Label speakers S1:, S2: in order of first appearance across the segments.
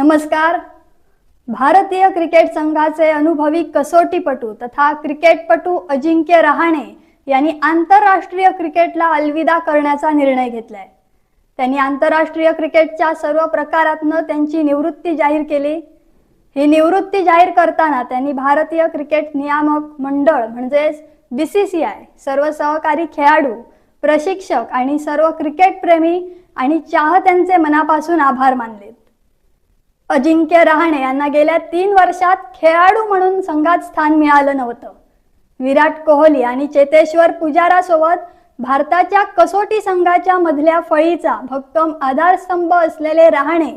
S1: नमस्कार। भारतीय क्रिकेट संघाचे अनुभवी कसोटीपटू तथा क्रिकेटपटू अजिंक्य रहाणे यांनी आंतरराष्ट्रीय क्रिकेटला अलविदा करण्याचा निर्णय घेतलाय। त्यांनी आंतरराष्ट्रीय क्रिकेटच्या सर्व प्रकारातून त्यांची निवृत्ती जाहीर केली। ही निवृत्ती जाहीर करताना त्यांनी भारतीय क्रिकेट नियामक मंडळ म्हणजेच बीसीसीआय, सर्व सहकारी खेळाडू, प्रशिक्षक आणि सर्व क्रिकेट प्रेमी आणि चाहत्यांचे मनापासून आभार मानले। अजिंक्य रहाणे यांना गेल्या 3 वर्षात खेळाडू म्हणून संघात स्थान मिळालं नव्हतं। विराट कोहली आणि चेतेश्वर पुजारा सोबत भारताच्या कसोटी संघाच्या मधल्या फळीचा भक्कम आधारस्तंभ असलेले रहाणे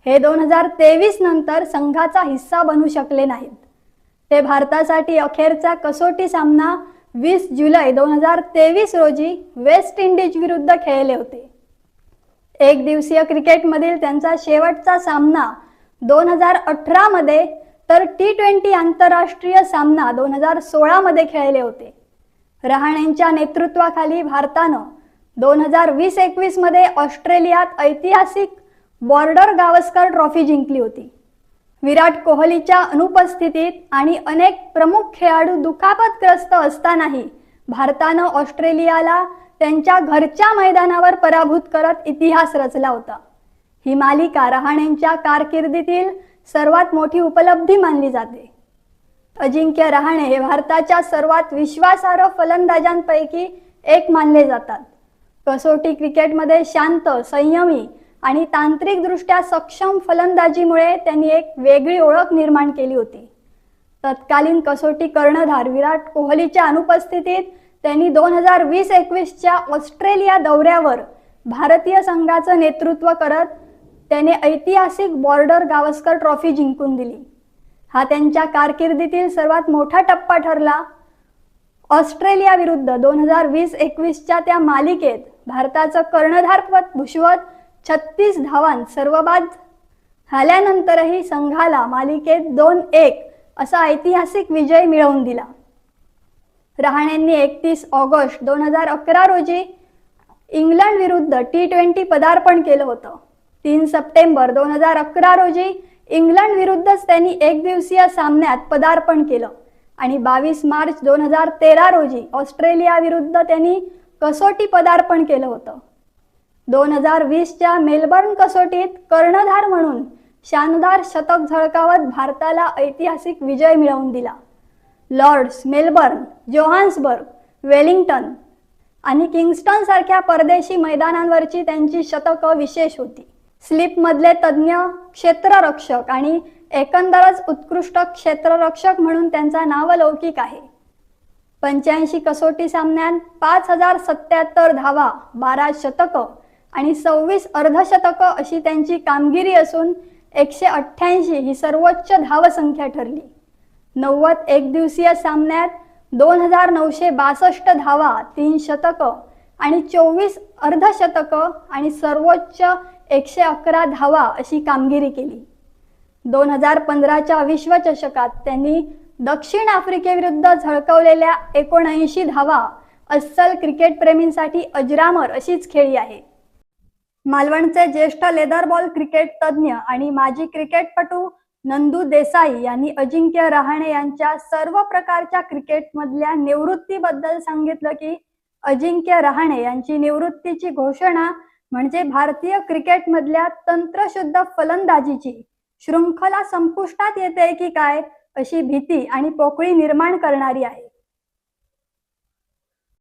S1: हे 2023 नंतर संघाचा हिस्सा बनू शकले नाहीत। ते भारतासाठी अखेरचा कसोटी सामना 20 जुलै 2023 रोजी वेस्ट इंडिज विरुद्ध खेळले होते। एक दिवसीय क्रिकेटमधील त्यांचा शेवटचा सामना 2018 मध्ये तर T20 आंतरराष्ट्रीय सामना 2016 मध्ये खेळले होते। रहाणेंच्या नेतृत्वाखाली भारतानं 2020-21 मध्ये ऑस्ट्रेलियात ऐतिहासिक बॉर्डर गावस्कर ट्रॉफी जिंकली होती। विराट कोहलीच्या अनुपस्थितीत आणि अनेक प्रमुख खेळाडू दुखापतग्रस्त असतानाही भारतानं ऑस्ट्रेलियाला त्यांच्या घरच्या मैदानावर पराभूत करत इतिहास रचला होता। ही मालिका रहाणेंच्या कारकिर्दीतील सर्वात मोठी उपलब्धी मानली जाते। अजिंक्य रहाणे हे भारताच्या सर्वात विश्वासार्ह फलंदाजांपैकी एक मानले जातात। कसोटी क्रिकेटमध्ये शांत, संयमी आणि तांत्रिकदृष्ट्या सक्षम फलंदाजीमुळे त्यांनी एक वेगळी ओळख निर्माण केली होती। तत्कालीन कसोटी कर्णधार विराट कोहलीच्या अनुपस्थितीत त्यांनी 2020-21च्या ऑस्ट्रेलिया दौऱ्यावर भारतीय संघाचं नेतृत्व करत त्याने ऐतिहासिक बॉर्डर गावस्कर ट्रॉफी जिंकून दिली। हा त्यांच्या कारकिर्दीतील सर्वात मोठा टप्पा ठरला। ऑस्ट्रेलिया विरुद्ध 2020-21च्या त्या मालिकेत भारताचं कर्णधारपद भूषवत 36 धावांत सर्वबाद झाल्यानंतरही संघाला मालिकेत 2-1 असा ऐतिहासिक विजय मिळवून दिला। रहाणेंनी 31 ऑगस्ट 2011 रोजी इंग्लंड विरुद्ध T20 पदार्पण केलं होतं। 3 सप्टेंबर 2011 रोजी इंग्लंड विरुद्धच त्यांनी एक दिवसीय सामन्यात पदार्पण केलं आणि 22 मार्च 2013 रोजी ऑस्ट्रेलिया विरुद्ध त्यांनी कसोटी पदार्पण केलं होतं। 2020च्या मेलबर्न कसोटीत कर्णधार म्हणून शानदार शतक झळकावत भारताला ऐतिहासिक विजय मिळवून दिला। लॉर्ड्स, मेलबर्न, जोहान्सबर्ग, वेलिंग्टन आणि किंगस्टन सारख्या परदेशी मैदानांवरची त्यांची शतकं विशेष होती। स्लिप मधले तज्ञ क्षेत्ररक्षक आणि एकंदरच उत्कृष्ट क्षेत्ररक्षक म्हणून त्यांचा नावलौकिक आहे। 85 कसोटी सामन्यांत 5077 धावा, 12 शतकं आणि 26 अर्धशतकं अशी त्यांची कामगिरी असून 188 ही सर्वोच्च धावसंख्या ठरली। 90 एकदिवसीय सामन्यात 2962 धावा, 3 शतकं आणि 24 अर्धशतकं आणि सर्वोच्च 111 धावा अशी कामगिरी केली। 2015च्या विश्वचषकात त्यांनी दक्षिण आफ्रिकेविरुद्ध झळकवलेल्या 79 धावा अस्सल क्रिकेट प्रेमींसाठी अजरामर अशीच खेळी आहे। मालवणचे ज्येष्ठ लेदरबॉल क्रिकेट तज्ञ आणि माजी क्रिकेटपटू नंदू देसाई यांनी अजिंक्य रहाणे यांच्या सर्व प्रकारच्या क्रिकेटमधल्या निवृत्तीबद्दल सांगितलं की अजिंक्य रहाणे यांची निवृत्तीची घोषणा म्हणजे भारतीय क्रिकेटमधल्या तंत्रशुद्ध फलंदाजीची शृंखला संपुष्टात येते की काय अशी भीती आणि पोकळी निर्माण करणारी आहे।